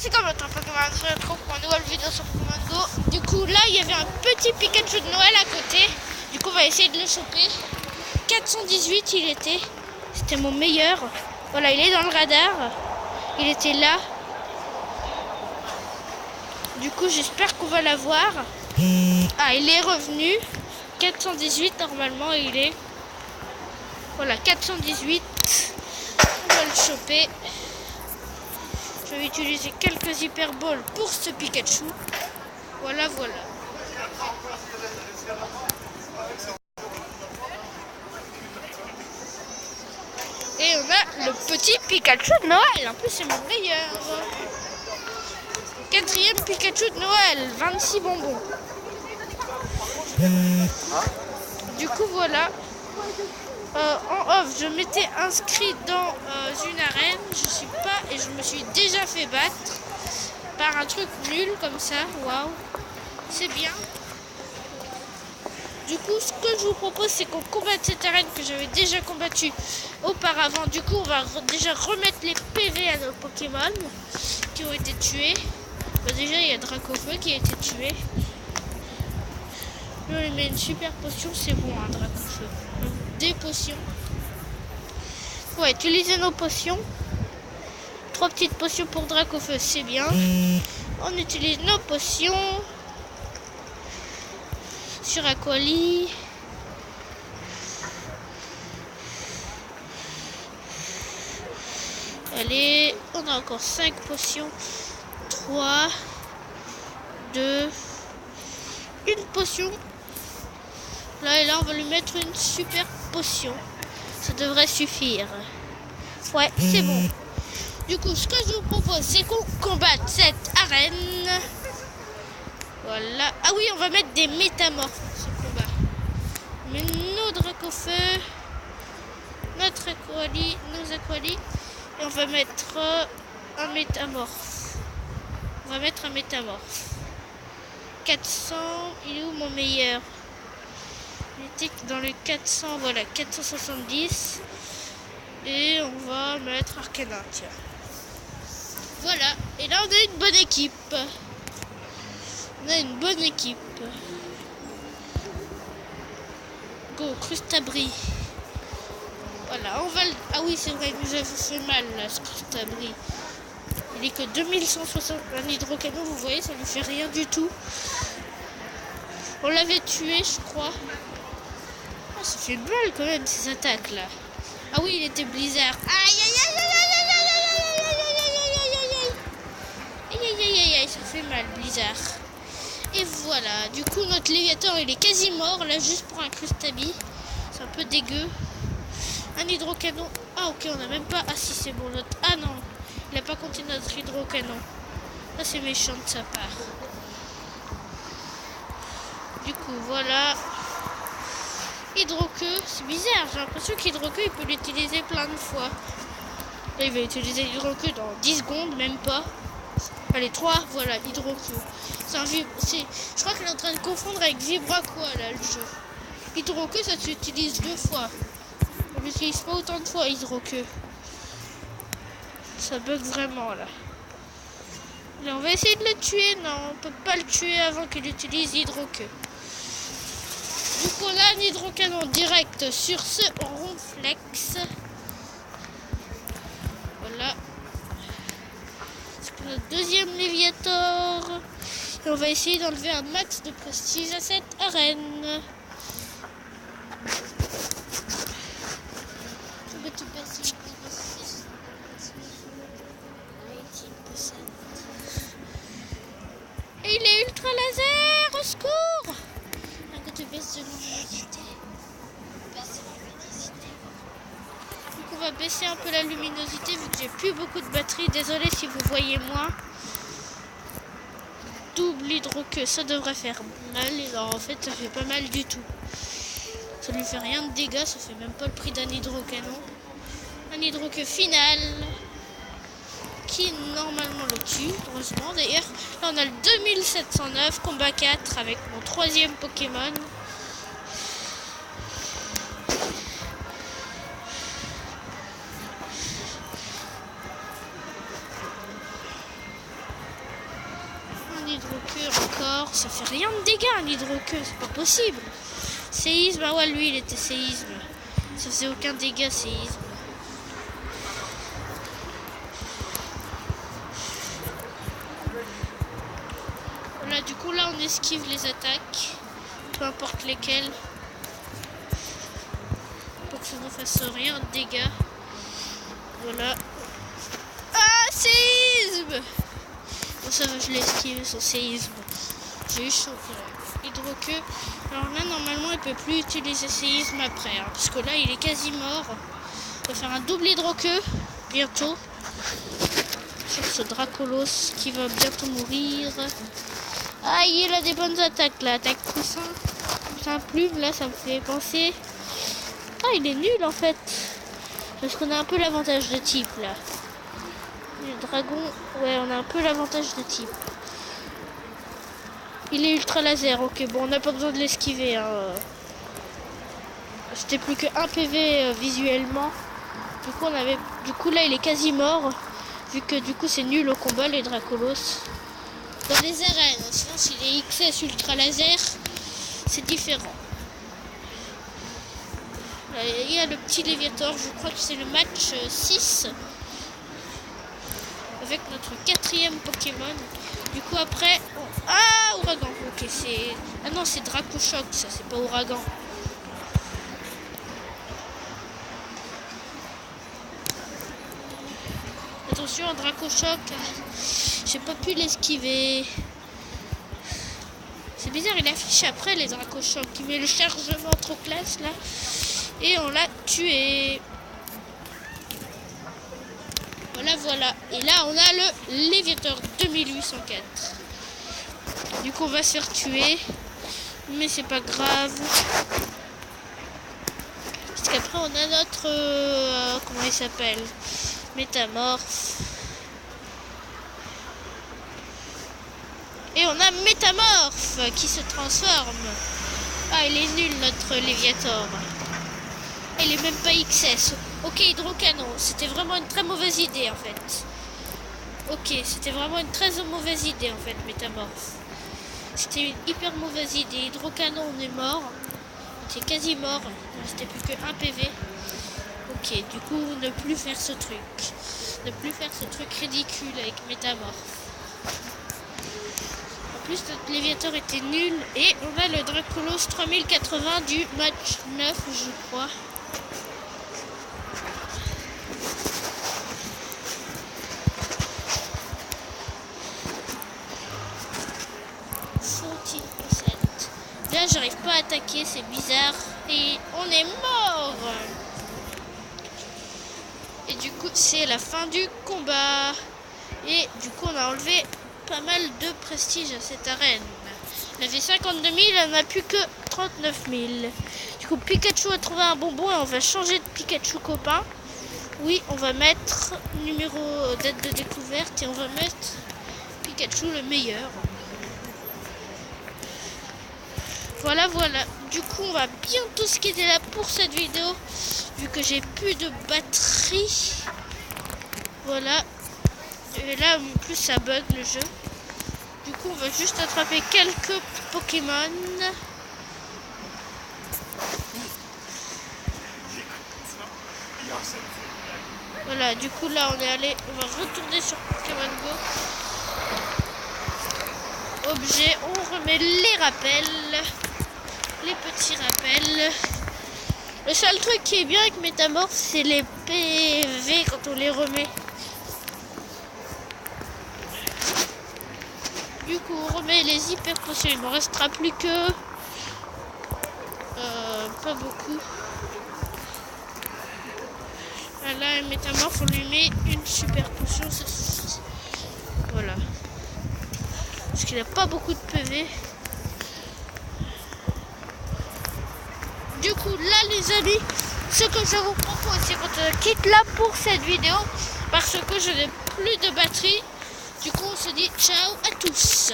c'est comme autre Pokémon, je se retrouve pour une nouvelle vidéo sur Pokémon Go. Du coup là il y avait un petit Pikachu de Noël à côté. Du coup on va essayer de le choper. 418 il était. C'était mon meilleur. Voilà, il est dans le radar. Il était là. Du coup j'espère qu'on va l'avoir. Ah, il est revenu. 418 normalement il est. Voilà, 418. On va le choper. Je vais utiliser quelques hyperboles pour ce Pikachu. Voilà, voilà. Et on a le petit Pikachu de Noël. En plus, c'est mon meilleur. 4e Pikachu de Noël. 26 bonbons. Du coup, voilà. En off, je m'étais inscrit dans une arène. Je suis pas et je me suis déjà fait battre par un truc nul comme ça. Waouh, c'est bien. Du coup, ce que je vous propose, c'est qu'on combatte cette arène que j'avais déjà combattue auparavant. Du coup, on va déjà remettre les PV à nos Pokémon qui ont été tués. Bah, déjà, il y a Dracofeu qui a été tué. Là, on lui met une super potion, c'est bon, hein, Dracofeu. Donc, des potions. Ouais, utiliser nos potions. 3 petites potions pour Dracofeu, c'est bien. On utilise nos potions. Sur Aquali. Allez, on a encore 5 potions. 3, 2, une potion. Là et là, on va lui mettre une super potion. Ça devrait suffire. Ouais, c'est bon. Du coup, ce que je vous propose, c'est qu'on combatte cette arène. Voilà. Ah oui, on va mettre des métamorphes pour ce combat. Mais nos Dracofeu, notre Aquali, nos Aquali. Et on va mettre un métamorphe. On va mettre un métamorphe. 400, il est où mon meilleur? Il était dans le 400, voilà, 470. Et on va mettre Arcana, tiens. Voilà, et là on a une bonne équipe. On a une bonne équipe. Go, Crustabri. Voilà, on va le... Ah oui, c'est vrai, il nous a fait mal, là, ce Crustabri. Il est que 2160. Un hydrocanon, vous voyez, ça lui fait rien du tout. On l'avait tué, je crois. Oh, ça fait mal quand même, ces attaques-là. Ah oui, il était Blizzard. Aïe, aïe, aïe, aïe, aïe, aïe, aïe, aïe, aïe, aïe, aïe, aïe, aïe. Aïe, aïe, aïe, aïe, aïe, ça fait mal, Blizzard. Et voilà, du coup, notre Léviathan, il est quasi mort, là, juste pour un Crustabi. C'est un peu dégueu. Un hydrocanon. Ah, ok, on n'a même pas... Ah, si, c'est bon, notre... Ah, non, il n'a pas compté notre hydrocanon. Ça, c'est méchant de sa part. Du coup, voilà. Hydroqueue, c'est bizarre, j'ai l'impression qu'Hydroqueue, il peut l'utiliser plein de fois. Là, il va utiliser Hydroqueue dans 10 secondes, même pas. Allez, 3, voilà, Hydroqueue. C'est un je crois qu'elle est en train de confondre avec Vibraqua, là, le jeu. Hydroqueue, ça s'utilise 2 fois. On l'utilise pas autant de fois, Hydroqueue. Ça bug vraiment, là. Là, on va essayer de le tuer. Non, on peut pas le tuer avant qu'il utilise Hydroqueue. Du coup, on a un hydrocanon direct sur ce Ronflex. Voilà. C'est notre deuxième Léviator. Et on va essayer d'enlever un max de prestige à cette arène. Et il est ultra laser, au secours! De baisse de luminosité. Donc on va baisser un peu la luminosité vu que j'ai plus beaucoup de batterie. Désolé si vous voyez moins. Double hydroqueue, ça devrait faire mal. Alors en fait ça fait pas mal du tout. Ça lui fait rien de dégâts, ça fait même pas le prix d'un hydrocanon. Un hydroqueue final qui normalement le tue, heureusement d'ailleurs. Là on a le 2709, combat 4 avec mon 3e Pokémon. hydroqueux encore. Ça fait rien de dégâts un hydroqueux, c'est pas possible. Séisme, ah ouais, lui il était séisme. Ça faisait aucun dégât, séisme. Voilà, du coup là on esquive les attaques, peu importe lesquelles, pour que ça ne fasse rien de dégâts. Voilà. Ah, séisme! Bon, ça va, je l'ai esquivé son séisme. J'ai eu chaud. Hydroqueux. Alors là, normalement, il peut plus utiliser séisme après. Hein, parce que là, il est quasi mort. On va faire un double hydroqueux bientôt. Sur ce Dracolos qui va bientôt mourir. Ah, il a des bonnes attaques là. Attaque coussin. Coussin plume, là, ça me fait penser. Ah, il est nul en fait. Parce qu'on a un peu l'avantage de type là. Le dragon, ouais, on a un peu l'avantage de type. Il est ultra laser, ok, bon, on n'a pas besoin de l'esquiver. Hein. C'était plus que 1 PV visuellement. Du coup, là, il est quasi mort. Vu que du coup, c'est nul au combat, les Dracolos. Dans les arènes, sinon, s'il est XS ultra laser, c'est différent. Il y a le petit Léviator, je crois que c'est le match 6 avec notre 4e Pokémon. Du coup après, ah, Ouragan, ok, c'est... Ah non, c'est Dracochoc, ça, c'est pas Ouragan. Attention, Dracochoc, j'ai pas pu l'esquiver. C'est bizarre, il affiche après les Dracochoc, il met le chargement trop classe là. Et on l'a tué. Voilà. Et là, on a le Léviator 2804. Du coup, on va se faire tuer. Mais c'est pas grave. Parce qu'après, on a notre... comment il s'appelle? Métamorphe. Et on a Métamorphe qui se transforme. Ah, il est nul, notre Léviator. Il est même pas XS. Ok, hydrocanon. C'était vraiment une très mauvaise idée en fait. Ok, c'était vraiment une très mauvaise idée en fait, Métamorphe. C'était une hyper mauvaise idée. Hydrocanon, on est mort. C'est quasi mort. Il ne restait plus que 1 PV. Ok, du coup, ne plus faire ce truc. Ne plus faire ce truc ridicule avec Métamorphe. En plus, notre Léviator était nul. Et on a le Dracolos 3080 du match 9, je crois. Là, j'arrive pas à attaquer, c'est bizarre. Et on est mort. Et du coup, c'est la fin du combat. Et du coup, on a enlevé pas mal de prestige à cette arène. On avait 52 000, on n'a plus que 39 000. Du coup, Pikachu a trouvé un bonbon et on va changer de Pikachu copain. Oui, on va mettre numéro date de découverte et on va mettre Pikachu le meilleur. Voilà. Du coup, on va bientôt se quitter là pour cette vidéo, vu que j'ai plus de batterie. Voilà. Et là, en plus, ça bug le jeu. Du coup, on va juste attraper quelques Pokémon. Voilà, du coup, là, on va retourner sur Pokémon Go. Objet, on remet les rappels. Les petits rappels. Le seul truc qui est bien avec Métamorphe, c'est les PV quand on les remet. Du coup, on remet les hyper potions. Il ne me restera plus que... pas beaucoup. Voilà, Métamorphe, on lui met une super potion. Voilà. Parce qu'il n'a pas beaucoup de PV. Du coup, là, les amis, ce que je vous propose, c'est qu'on se quitte là pour cette vidéo. Parce que je n'ai plus de batterie. Du coup, on se dit ciao à tous.